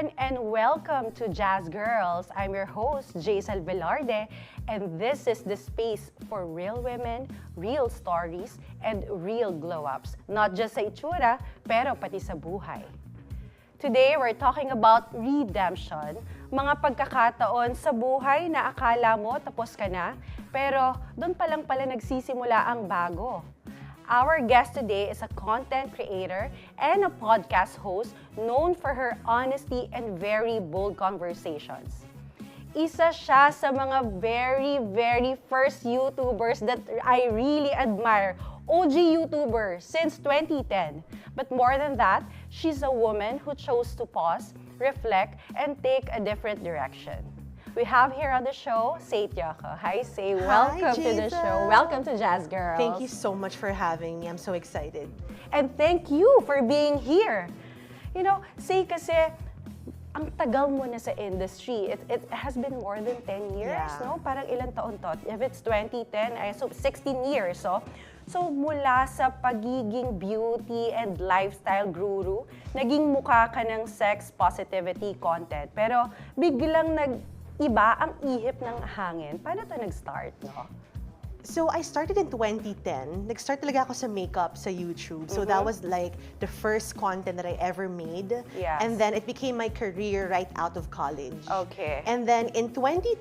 everyone, and welcome to Jazz Girls. I'm your host, Jazel Velarde, and this is the space for real women, real stories, and real glow-ups. Not just sa itsura, pero pati sa buhay. Today, we're talking about redemption, mga pagkakataon sa buhay na akala mo tapos ka na, pero doon pa lang pala nagsisimula ang bago. Our guest today is a content creator and a podcast host known for her honesty and very bold conversations. Isa siya sa mga very first YouTubers that I really admire. OG YouTuber since 2010. But more than that, she's a woman who chose to pause, reflect, and take a different direction. We have here on the show, Tioco. Hi, Say. Welcome to the show. Welcome to Jazz Girls. Thank you so much for having me. I'm so excited. And thank you for being here. You know, Say kasi, ang tagal mo na sa industry. It has been more than 10 years, Yeah. no? Parang ilang taon to? If it's 2010, I assume 16 years, so. So mula sa pagiging beauty and lifestyle guru, naging mukha ka ng sex positivity content. Pero biglang iba ang ihip ng hangin. Paano to nag-start, no? So I started in 2010. Nag-start talaga ako sa makeup sa YouTube. So that was like the first content that I ever made. Yes. And then it became my career right out of college. Okay. And then in 2020,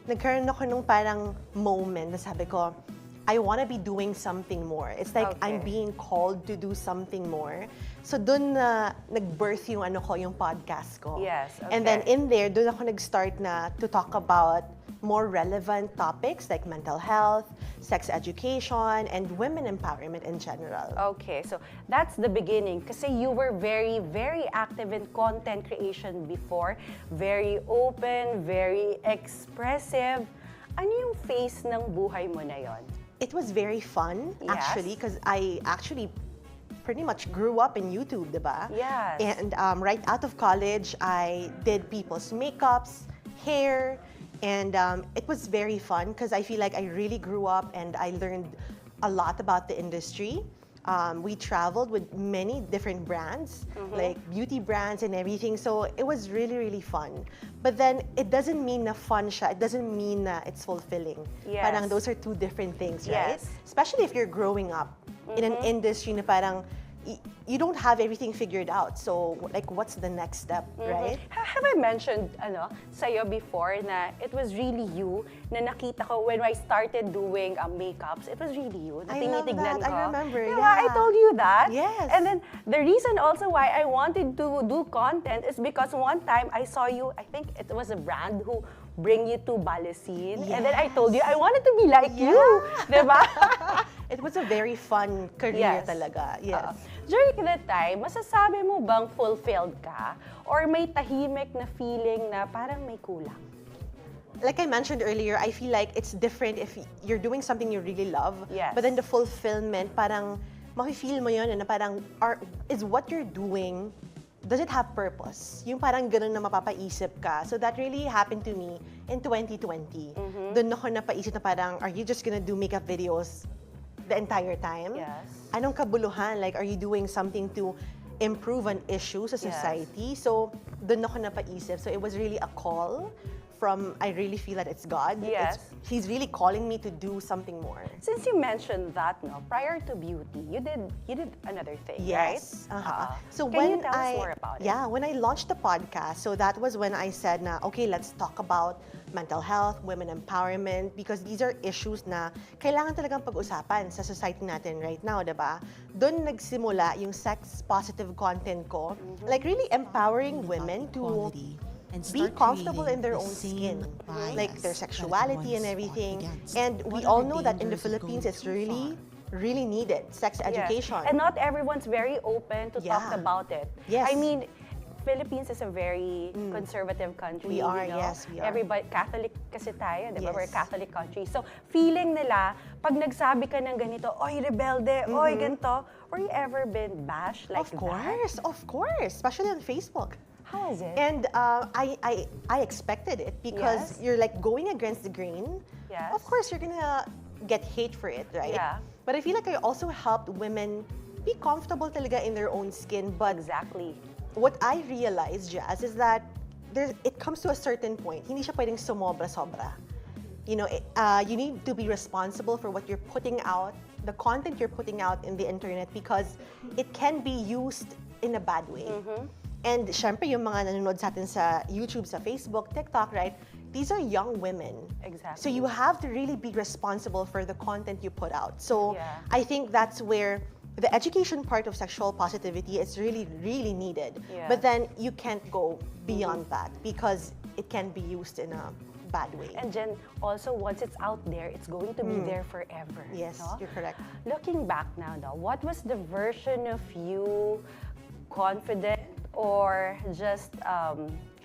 nagkaroon ako nung parang moment na sabi ko, I want to be doing something more. It's like I'm Okay. being called to do something more. So dun na nag-birth yung yung podcast ko. Yes, And then okay. in there, dun ako nag-start na to talk about more relevant topics like mental health, sex education, and women empowerment in general. Okay, so that's the beginning. Kasi you were very active in content creation before. Very open, very expressive. Ano yung phase ng buhay mo na yon? It was very fun, Yes. actually, because I actually pretty much grew up in YouTube, diba? Yes. And right out of college, I did people's makeups, hair, and it was very fun because I feel like I really grew up and I learned a lot about the industry. We traveled with many different brands, like beauty brands and everything. So it was really fun. But then it doesn't mean na fun siya. It doesn't mean na it's fulfilling. Yes. Parang those are two different things, right? Yes. Especially if you're growing up in an industry na parang you don't have everything figured out. So like, what's the next step, right? Have I mentioned sa'yo before na it was really you na nakita ko when I started doing makeups, it was really you na I love tinitignan that. ko. I remember, Diba? yeah. I told you that. Yes. And then the reason also why I wanted to do content is because one time I saw you, I think it was a brand who bring you to Balasin. And then I told you, I wanted to be like you. Diba? It was a very fun career Yes. talaga. Yes. During that time, masasabi mo bang fulfilled ka? Or may tahimik na feeling na parang may kulang? Like I mentioned earlier, I feel like it's different if you're doing something you really love. Yes. But then the fulfillment, parang mafe-feel mo yun na parang is what you're doing, does it have purpose? Yung parang ganun na mapapaisip ka. So that really happened to me in 2020. Doon ako napaisip na parang, are you just gonna do makeup videos the entire time? Yes. Anong kabuluhan? Like, are you doing something to improve an issue sa society? So, doon ako napaisip. So, it was really a call from, I really feel that it's God. Yes. He's really calling me to do something more. Since you mentioned that, no, prior to beauty, you did another thing, Yes. right? So Can when you tell us more about it? Yeah, when I launched the podcast, so that was when I said na, okay, let's talk about mental health, women empowerment, because these are issues na kailangan talagang pag-usapan sa society natin right now, diba? Doon nagsimula yung sex-positive content ko, like really empowering women to be comfortable in their own skin, like their sexuality and everything. And we all know that in the Philippines, it's really needed, sex education. Yes. And not everyone's very open to talk Yeah. about it. Yes. I mean, Philippines is a very conservative country. We are, you know? yes, we are. Everybody, Catholic kasi tayo, di ba? Yes. We're a Catholic country. So, feeling nila, pag nagsabi ka ng ganito, oy, rebelde, oy, ganito, were you ever been bashed like Of course, especially on Facebook. How is it? And I expected it because Yes. you're like going against the grain. Yes. Of course, you're gonna get hate for it, right? Yeah. But I feel like I also helped women be comfortable talaga in their own skin, but Exactly. what I realized, Jazz, is that it comes to a certain point. Hindi siya pwedeng sumobra-sobra. You know, you need to be responsible for what you're putting out, the content you're putting out in the internet, because it can be used in a bad way. And syempre, yung mga nanonood sa atin sa YouTube, sa Facebook, TikTok, right? These are young women. Exactly. So you have to really be responsible for the content you put out. So Yeah. I think that's where the education part of sexual positivity is really, really needed. Yeah. But then you can't go beyond that because it can be used in a bad way. And Jen, also once it's out there, it's going to be there forever. Yes, no? you're correct. Looking back now, what was the version of you, confident or just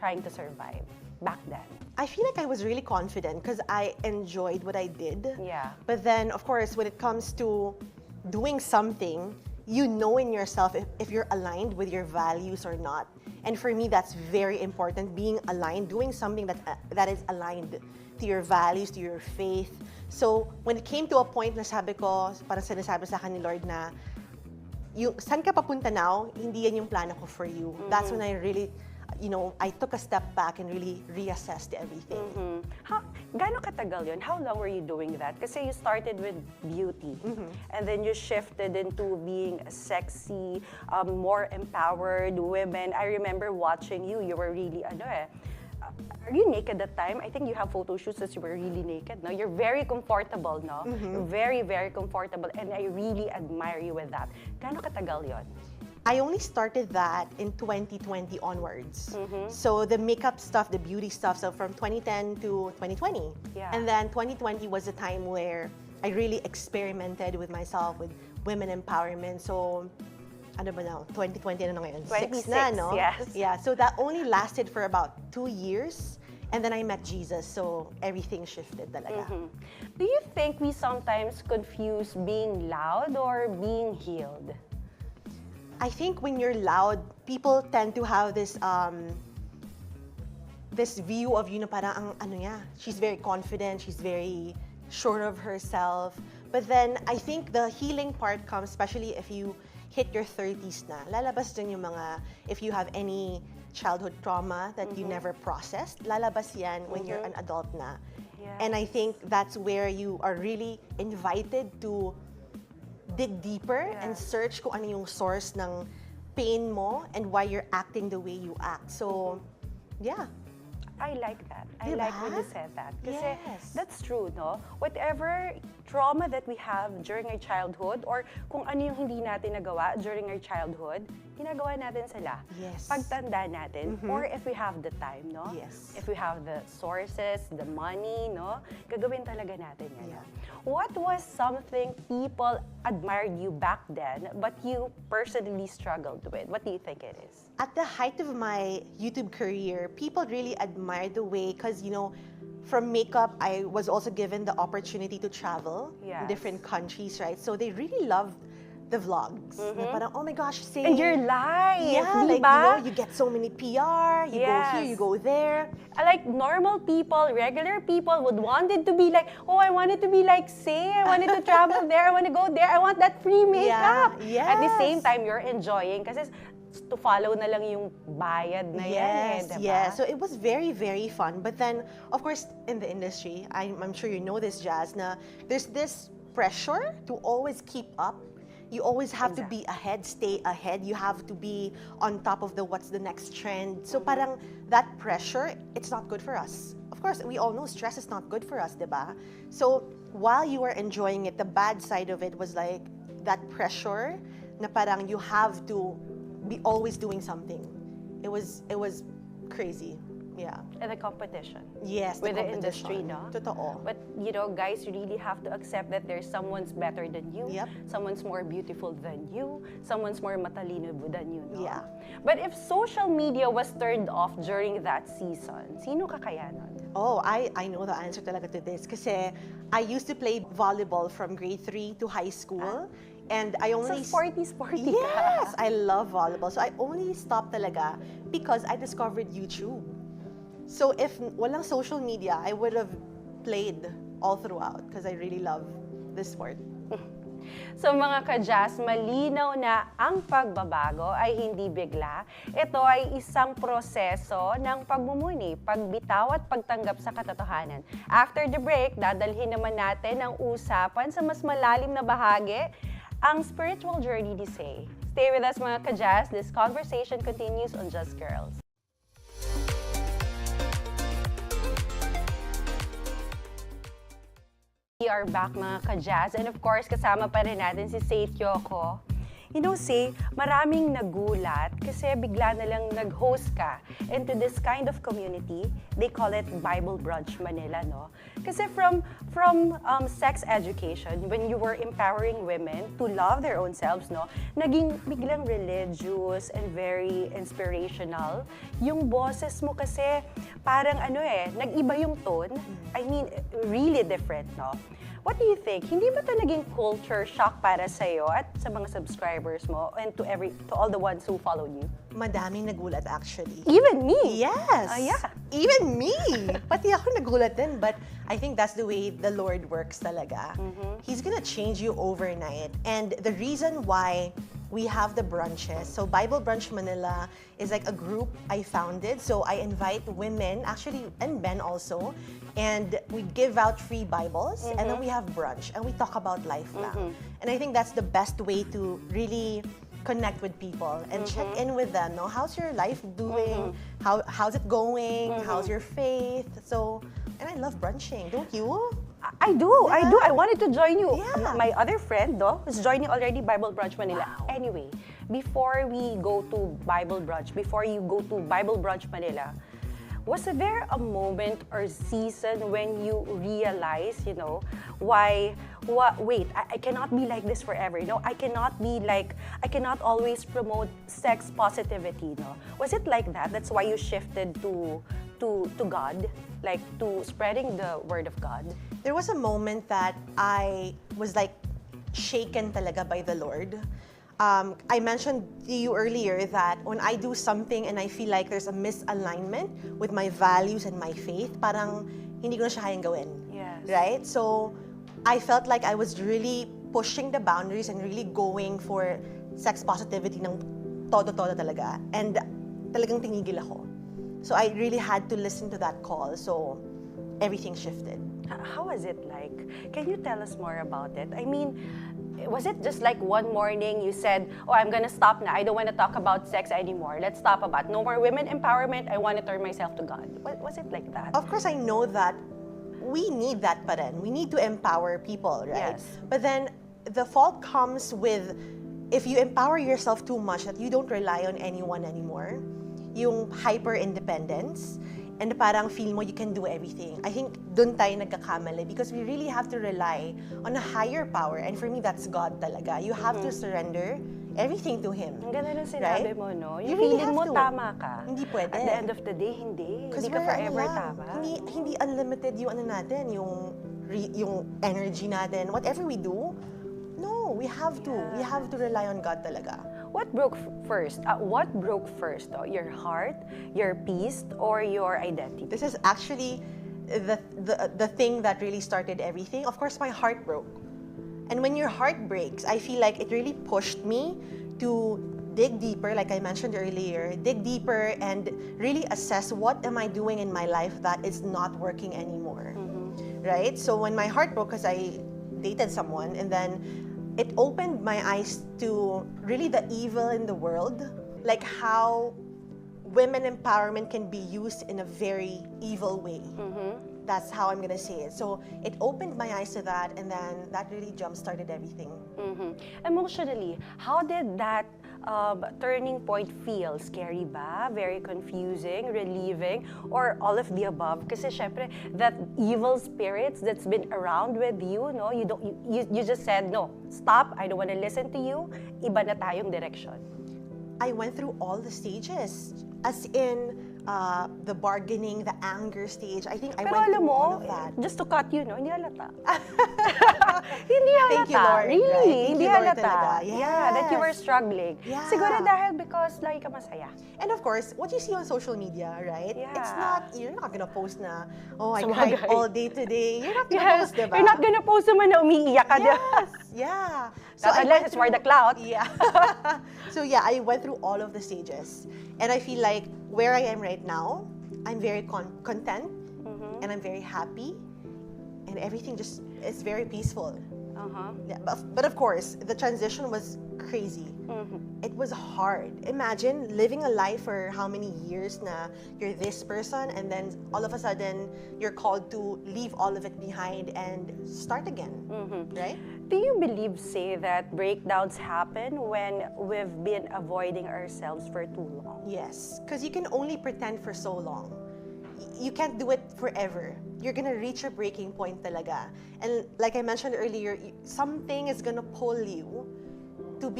trying to survive back then? I feel like I was really confident because I enjoyed what I did. Yeah. But then, of course, when it comes to doing something, you know in yourself if you're aligned with your values or not. And for me, that's very important, being aligned, doing something that is aligned to your values, to your faith. So when it came to a point na sabi ko, parang sinasabi sa akin ni Lord na, saan ka papunta now, hindi yan yung plano ko for you. That's when I really, I took a step back and really reassessed everything. Gaano katagal yun? How long were you doing that? Kasi you started with beauty, and then you shifted into being a sexy, more empowered women. I remember watching you. You were really, are you naked at that time? I think you have photo shoots that you were really naked, no? You're very comfortable, no? You're very, very comfortable, and I really admire you with that. Gaano katagal yun? I only started that in 2020 onwards. So the makeup stuff, the beauty stuff, so from 2010 to 2020. Yeah. And then 2020 was a time where I really experimented with myself, with women empowerment. So, ano ba now? 2020 na ngayon? 26, 6 na, no? yes. Yeah, so that only lasted for about 2 years. And then I met Jesus, so everything shifted talaga. Do you think we sometimes confuse being loud or being healed? I think when you're loud, people tend to have this this view of you na parang ang ano niya, she's very confident, she's very sure of herself. But then I think the healing part comes especially if you hit your 30s na. Lalabas din yung mga, if you have any childhood trauma that you never processed, lalabas yan when you're an adult na. Yeah. And I think that's where you are really invited to dig deeper and search kung ano yung source ng pain mo and why you're acting the way you act. So, yeah. I like that. I Diba? like when you said that. Kasi Yes. that's true, no? Whatever trauma that we have during our childhood or kung ano yung hindi natin nagawa during our childhood, ginagawa natin sila. Yes. Pagtanda natin or if we have the time, no? Yes. If we have the sources, the money, no? Gagawin talaga natin yan. Yeah. What was something people admired you back then but you personally struggled with? What do you think it is? At the height of my YouTube career, people really admired the way, because, from makeup, I was also given the opportunity to travel in Yes. different countries, right? So they really loved the vlogs. Na parang, oh my gosh, say... And your life, Yeah, di like, ba? you get so many PR, you go here, Yes. you go there. Like normal people, regular people would wanted to be like, oh, I wanted to be like Say, I wanted to travel there, I want to go there, I want that free makeup. Yeah, At the same yes. time, you're enjoying kasi to follow na lang yung bayad na yan Yes, eh, diba? yes. So it was very, very fun. But then, of course, in the industry, I'm sure you know this, Jazz, na there's this pressure to always keep up. You always have to be ahead, stay ahead. You have to be on top of what's the next trend. So parang that pressure, it's not good for us. Of course, we all know stress is not good for us, diba? So while you were enjoying it, the bad side of it was like that pressure na parang you have to be always doing something. It was crazy. Yeah. And the competition. Yes, With the competition. industry, no? Totoo. But guys, you really have to accept that there's someone's better than you, Yep. someone's more beautiful than you, someone's more matalino than you, no? Yeah. But if social media was turned off during that season, sino kakayanan? Oh, I know the answer talaga to this. Kasi I used to play volleyball from grade 3 to high school. And I only... So sporty Yes! ka. I love volleyball. So I only stopped talaga because I discovered YouTube. So if walang social media, I would have played all throughout because I really love this sport. So mga ka-Jazz, malinaw na ang pagbabago ay hindi bigla. Ito ay isang proseso ng pagmumuni, pagbitaw at pagtanggap sa katotohanan. After the break, dadalhin naman natin ang usapan sa mas malalim na bahagi, ang spiritual journey ni Say. Stay with us mga ka-Jazz. This conversation continues on Just Girls. We are back mga ka-Jazz, and of course kasama pa rin natin si Tioco. You know, maraming nagulat kasi bigla na lang nag-host ka into this kind of community. They call it Bible Brunch Manila, no? Kasi from sex education, when you were empowering women to love their own selves, no? Naging biglang religious and very inspirational. Yung boses mo kasi parang nag-iba yung tone. I mean, really different, no? What do you think? Hindi ba ito naging culture shock para sa'yo at sa mga subscribers mo and to all the ones who followed you? Madaming nagulat actually. Even me? Yes! Yeah. Even me! Pati ako nagulat din, but I think that's the way the Lord works talaga. He's gonna change you overnight. And the reason why we have the brunches, so Bible Brunch Manila is like a group I founded. So I invite women, actually, and men also, and we give out free Bibles, and then we have brunch, and we talk about life lang. And I think that's the best way to really connect with people and check in with them. No, how's your life doing? How's it going? How's your faith? So, and I love brunching. Don't you? I do. I wanted to join you. Yeah. My other friend, is joining already Bible Brunch Manila. Wow. Anyway, before we go to Bible Brunch, before you go to Bible Brunch Manila, was there a moment or season when you realized, wait, I cannot be like this forever. I cannot always promote sex positivity. Was it like that? That's why you shifted to God, like to spreading the word of God? There was a moment that I was like shaken talaga by the Lord. I mentioned to you earlier that when I do something and I feel like there's a misalignment with my values and my faith, parang hindi ko na siya kayang gawin. Yes. Right? So, I felt like I was really pushing the boundaries and really going for sex positivity ng todo-todo talaga. And talagang tinigil ako. So, I really had to listen to that call. So, everything shifted. How was it like? Can you tell us more about it? I mean, was it just like one morning you said, oh, I'm gonna stop now. I don't want to talk about sex anymore. Let's stop about no more women empowerment. I want to turn myself to God. Was it like that? Of course, I know that we need that pa rin. We need to empower people, right? Yes. But then, the fault comes with, if you empower yourself too much that you don't rely on anyone anymore, yung hyper-independence, and parang feel mo you can do everything. I think dun tayo nagkakamali because we really have to rely on a higher power. And for me, that's God talaga. You have to surrender everything to Him. Ang ganda ng sinabi Right? mo, no? You Yung really feeling have mo, to. tama ka. Hindi pwede. At the end of the day, hindi. Kasi Hindi ka we're forever lang. tama. Hindi unlimited yung natin, yung energy natin. Whatever we do, no, we have to. We have to rely on God talaga. What broke first? What broke first? Your heart, your peace, or your identity? This is actually the thing that really started everything. Of course, my heart broke. And when your heart breaks, I feel like it really pushed me to dig deeper, like I mentioned earlier, dig deeper and really assess what am I doing in my life that is not working anymore, right? So when my heart broke, because I dated someone, and then it opened my eyes to really the evil in the world, like how women empowerment can be used in a very evil way. That's how I'm gonna say it. So it opened my eyes to that, and then that really jump-started everything. Emotionally, how did that turning point feel? Scary ba? Very confusing? Relieving? Or all of the above? Kasi syempre, that evil spirits that's been around with you, no? You just said, no, stop, I don't want to listen to you. Iba na tayong direction. I went through all the stages, as in the bargaining, the anger stage. I think I Pero went alam through mo, all of that. just to cut you, no, hindi halata. Hindi halata. Thank you, Lord. Really, Right? Thank hindi you, Lord, halata. talaga. Yeah, that you were Yes. struggling. Yeah. Siguro dahil because lagi ka masaya. And of course, what you see on social media, right? Yeah. It's not, you're not gonna post na, oh, I Sabagay. cried all day today. You're not gonna Yes, post, diba? you're not gonna post naman na umiiyak ka. Yes, Yeah. Not unless it's for the clout. Yeah. So yeah, I went through all of the stages. And I feel like where I am right now, I'm very content and I'm very happy and everything just is very peaceful. Yeah, but of course, the transition was crazy. It was hard. Imagine living a life for how many years na you're this person and then all of a sudden you're called to leave all of it behind and start again, right? Do you believe, say, that breakdowns happen when we've been avoiding ourselves for too long? Yes, because you can only pretend for so long. You can't do it forever. You're gonna reach a breaking point talaga. And like I mentioned earlier, something is gonna pull you to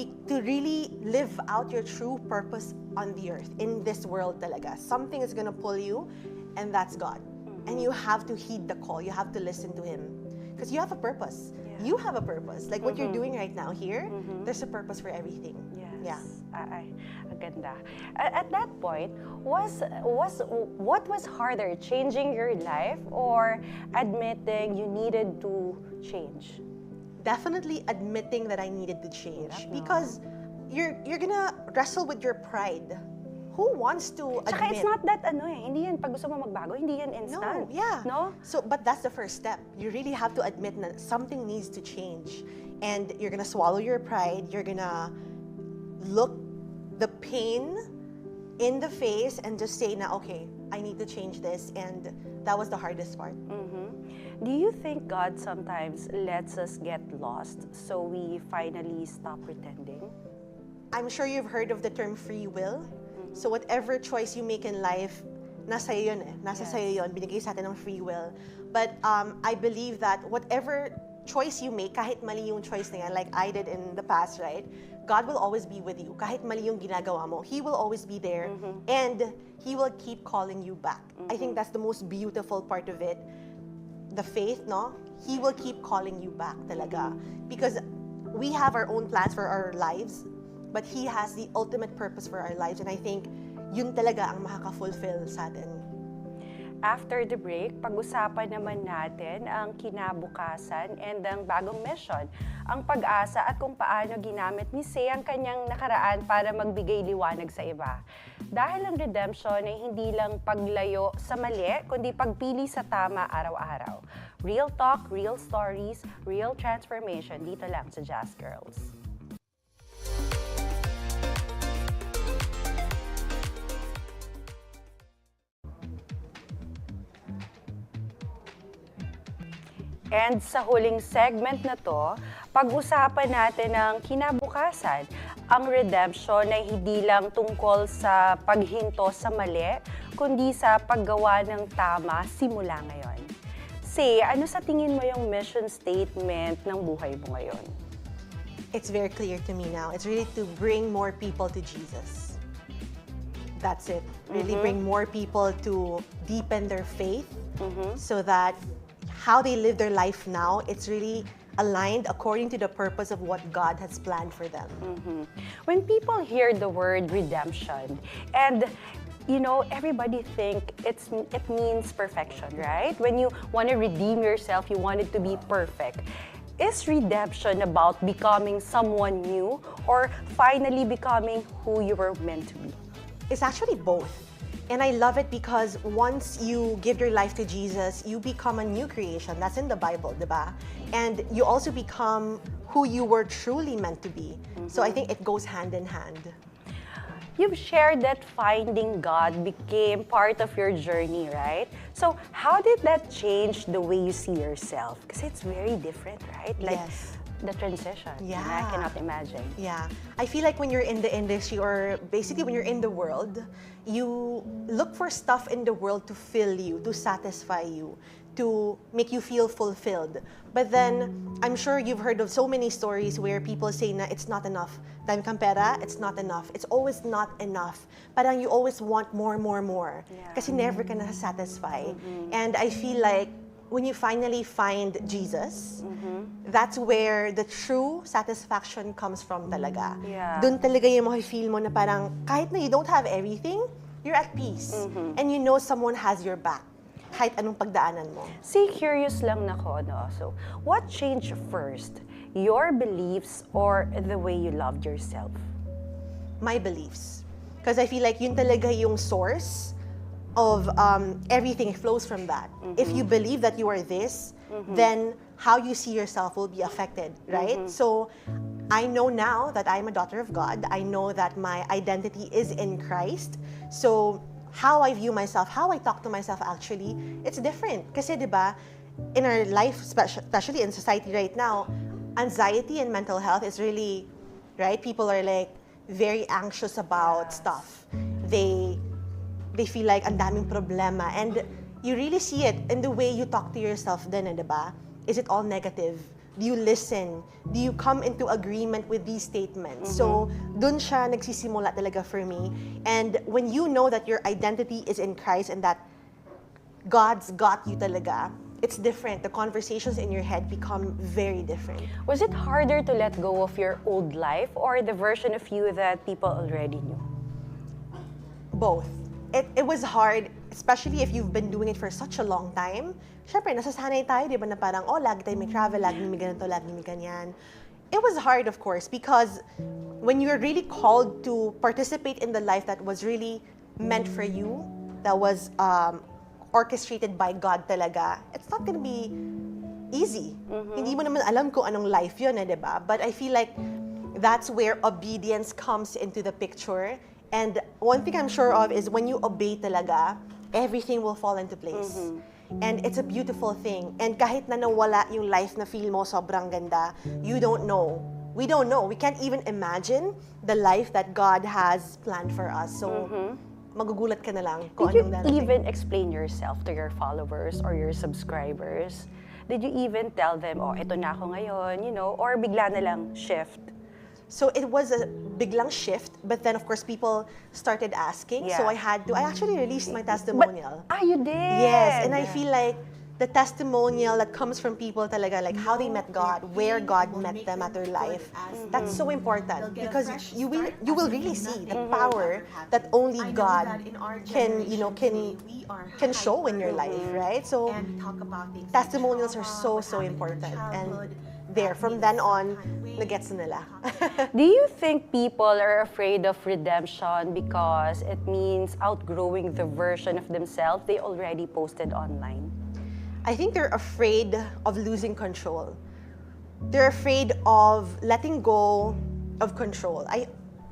really live out your true purpose on the earth, in this world talaga. Something is gonna pull you, and that's God. And you have to heed the call. You have to listen to Him. Because you have a purpose. You have a purpose. Like what you're doing right now here, there's a purpose for everything. Yes. Yeah. Ang ganda. At that point, what was harder, changing your life or admitting you needed to change? Definitely admitting that I needed to change, because you're gonna wrestle with your pride. Who wants to admit? Tsaka it's not that hindi yan, pag gusto mo magbago, hindi yan instant. No, yeah. No? So, but that's the first step. You really have to admit that something needs to change. And you're gonna swallow your pride, you're gonna look the pain in the face and just say na, okay, I need to change this. And that was the hardest part. Do you think God sometimes lets us get lost so we finally stop pretending? I'm sure you've heard of the term free will. So whatever choice you make in life, nasa iyo yun eh. Nasa sa'yo yun. Binigay sa atin ng free will. But I believe that whatever choice you make, kahit mali yung choice na yan, like I did in the past, right? God will always be with you. Kahit mali yung ginagawa mo, He will always be there. And He will keep calling you back. I think that's the most beautiful part of it. The faith, no? He will keep calling you back talaga. Because we have our own plans for our lives, but He has the ultimate purpose for our lives. And I think yun talaga ang makaka-fulfill sa atin. After the break, pag-usapan naman natin ang kinabukasan and ang bagong mission, ang pag-asa at kung paano ginamit ni Say ang kanyang nakaraan para magbigay liwanag sa iba. Dahil ang redemption ay hindi lang paglayo sa mali, kundi pagpili sa tama araw-araw. Real talk, real stories, real transformation dito lang sa Jazz Girls. And sa huling segment na to, pag-usapan natin ang kinabukasan. Ang redemption ay hindi lang tungkol sa paghinto sa mali, kundi sa paggawa ng tama simula ngayon. Say, ano sa tingin mo yung mission statement ng buhay mo ngayon? It's very clear to me now. It's really to bring more people to Jesus. That's it. Really bring more people to deepen their faith so that how they live their life now, it's really aligned according to the purpose of what God has planned for them. When people hear the word redemption, and you know, everybody think it means perfection, right? When you want to redeem yourself, you want it to be perfect. Is redemption about becoming someone new or finally becoming who you were meant to be? It's actually both. And I love it because once you give your life to Jesus, you become a new creation. That's in the Bible, diba? And you also become who you were truly meant to be. So I think it goes hand in hand. You've shared that finding God became part of your journey, right? So how did that change the way you see yourself? Because it's very different, right? Like, yes. The transition. Yeah. I cannot imagine. Yeah. I feel like when you're in the industry or basically when you're in the world, you look for stuff in the world to fill you, to satisfy you, to make you feel fulfilled. But then, I'm sure you've heard of so many stories where people say na it's not enough. Dami kang pera, it's not enough. It's always not enough. Parang you always want more. Yeah. Kasi never ka na-satisfy. And I feel like when you finally find Jesus, that's where the true satisfaction comes from talaga. Yeah. Doon talaga yung feel mo na parang kahit na you don't have everything, you're at peace. And you know someone has your back. kahit anong pagdaanan mo. See, curious lang nako, no? So, what changed first? Your beliefs or the way you loved yourself? My beliefs. Because I feel like yun talaga yung source of everything flows from that. If you believe that you are this, then how you see yourself will be affected, right? So I know now that I'm a daughter of God. I know that my identity is in Christ. So how I view myself, how I talk to myself actually, it's different. Kasi 'di ba, in our life, especially in society right now, anxiety and mental health is really, right? People are like very anxious about stuff. They feel like ang daming problema, and you really see it in the way you talk to yourself then, di ba? Is it all negative? Do you listen? Do you come into agreement with these statements? So, dun siya nagsisimula talaga for me. And when you know that your identity is in Christ and that God's got you talaga, it's different. The conversations in your head become very different. Was it harder to let go of your old life or the version of you that people already knew? Both. It was hard, especially if you've been doing it for such a long time. Siyempre, nasasanay tayo, di ba, na parang, oh, lagi tayo may travel, lagi may ganito, lagi may ganyan. It was hard, of course, because when you're really called to participate in the life that was really meant for you, that was orchestrated by God talaga, it's not gonna be easy. Hindi mo naman alam kung anong life yun, di ba? But I feel like that's where obedience comes into the picture. And one thing I'm sure of is when you obey talaga, everything will fall into place. And it's a beautiful thing. And kahit na nawala yung life na feel mo sobrang ganda, you don't know. We don't know. We can't even imagine the life that God has planned for us. So, magugulat ka na lang kung Did you anong darating. even explain yourself to your followers or your subscribers? Did you even tell them, oh, ito na ako ngayon, you know, or bigla na lang shift? So it was a biglang shift, but then of course people started asking. Yeah. So I actually released my testimonial. You did? Yes, and I feel like the testimonial that comes from people talaga, like how they met God, where God met them at their life, that's so important because you will really see the power that only God can, you know, can show in your life, right? So testimonials are so important, and there from then on, nagets na nila. Do you think people are afraid of redemption because it means outgrowing the version of themselves they already posted online? I think they're afraid of losing control. They're afraid of letting go of control.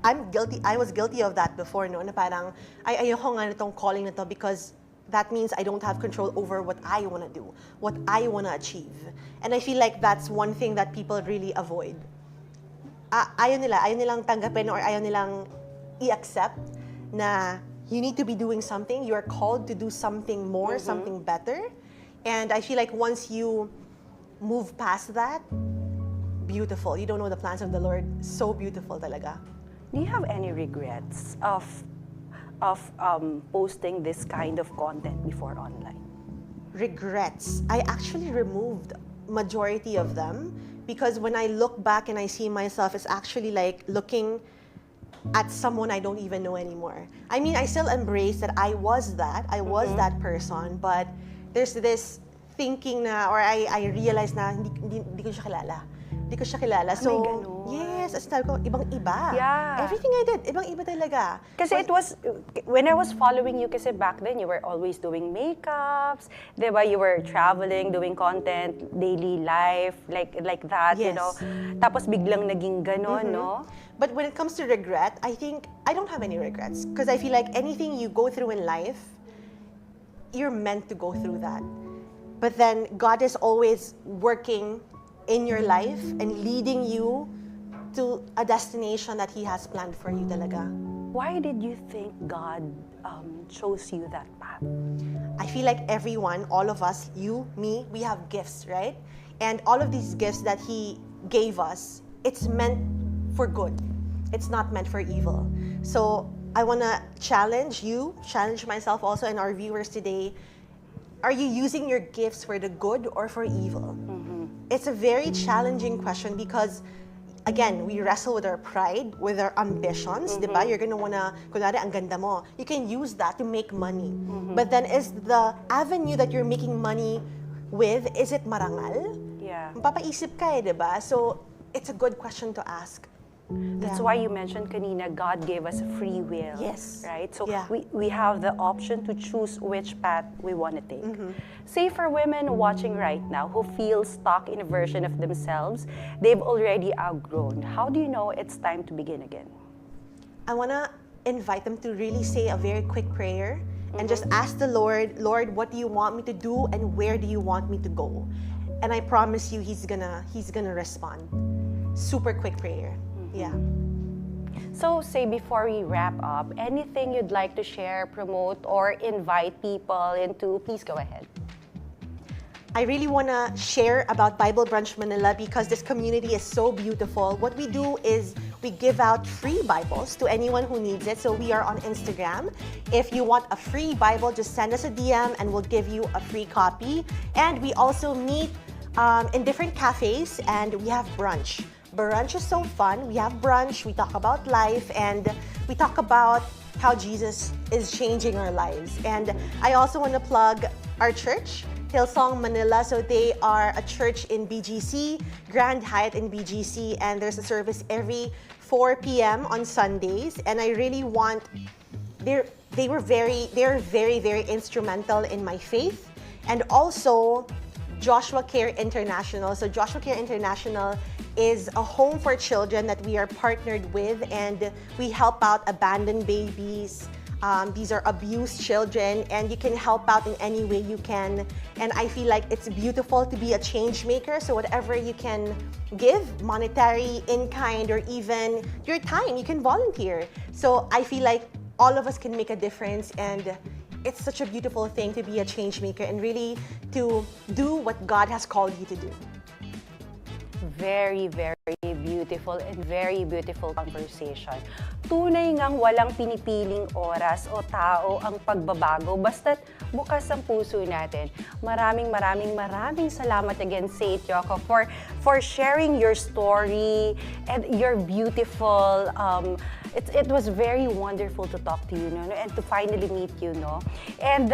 I'm guilty. I was guilty of that before, no? Na parang, ayoko nga nitong calling na to because that means I don't have control over what I want to do, what I want to achieve. And I feel like that's one thing that people really avoid. Ayaw nilang tanggapin or ayaw nilang i-accept na you need to be doing something, you are called to do something more, something better. And I feel like once you move past that, beautiful. You don't know the plans of the Lord. So beautiful talaga. Do you have any regrets of posting this kind of content before online? Regrets. I actually removed majority of them because when I look back and I see myself, it's actually like looking at someone I don't even know anymore. I mean, I still embrace that I was that person, but there's this thinking na, or I realized na hindi ko siya kilala. Hindi ko siya kilala. So, yes, as sabi ko, ibang-iba. Yeah. Everything I did, ibang-iba talaga. Kasi it was, when I was following you, kasi back then, you were always doing makeups, di ba? You were traveling, doing content, daily life, like that, Yes. you know? Tapos biglang naging ganon, no? But when it comes to regret, I think I don't have any regrets. Because I feel like anything you go through in life, you're meant to go through that. But then God is always working in your life and leading you to a destination that He has planned for you talaga. Why did you think God chose you that path? I feel like everyone, all of us, you, me, we have gifts, right? And all of these gifts that He gave us, it's meant for good. It's not meant for evil. So I want to challenge you, challenge myself also and our viewers today. Are you using your gifts for the good or for evil? It's a very challenging question because again, we wrestle with our pride, with our ambitions, di ba? You're gonna wanna, kunwari, ang ganda mo. You can use that to make money. But then, is the avenue that you're making money with, is it marangal? Yeah. Mapapaisip ka di ba? So, it's a good question to ask. That's why you mentioned kanina, God gave us free will. Yes. Right? So Yeah. we have the option to choose which path we want to take. Say for women watching right now who feel stuck in a version of themselves they've already outgrown, how do you know it's time to begin again? I wanna invite them to really say a very quick prayer and just ask the Lord, Lord, what do you want me to do and where do you want me to go? And I promise you, He's gonna respond. Super quick prayer. Yeah. So say before we wrap up, anything you'd like to share, promote, or invite people into, please go ahead. I really want to share about Bible Brunch Manila because this community is so beautiful. What we do is we give out free Bibles to anyone who needs it. So we are on Instagram. If you want a free Bible, just send us a DM and we'll give you a free copy. And we also meet in different cafes and we have brunch. Brunch is so fun. We have brunch, we talk about life, and we talk about how Jesus is changing our lives. And I also want to plug our church, Hillsong Manila. So they are a church in BGC, Grand Hyatt in BGC, and there's a service every 4 p.m. on Sundays. And I really want, they're very, very instrumental in my faith. And also, Joshua Care International. So Joshua Care International is a home for children that we are partnered with, and we help out abandoned babies. These are abused children, and you can help out in any way you can. And I feel like it's beautiful to be a change maker. So whatever you can give, monetary, in kind, or even your time, you can volunteer. So I feel like all of us can make a difference, and it's such a beautiful thing to be a change maker and really to do what God has called you to do. Very beautiful and very beautiful conversation. Tunay ngang walang pinipiling oras o tao ang pagbabago basta't bukas ang puso natin. Maraming salamat again sa Tioco for sharing your story and your beautiful it was very wonderful to talk to you, no? And to finally meet you, no? And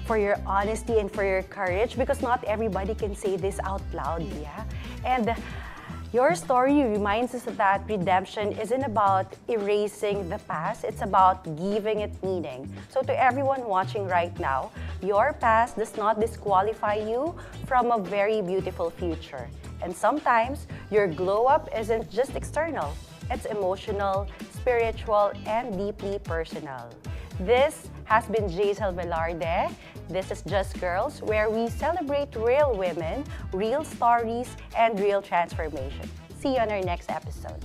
for your honesty and for your courage, because not everybody can say this out loud, yeah? And your story reminds us that redemption isn't about erasing the past, it's about giving it meaning. So to everyone watching right now, your past does not disqualify you from a very beautiful future. And sometimes, your glow up isn't just external, it's emotional, spiritual, and deeply personal. This has been Jazel Velarde. This is Just Girls, where we celebrate real women, real stories, and real transformation. See you on our next episode.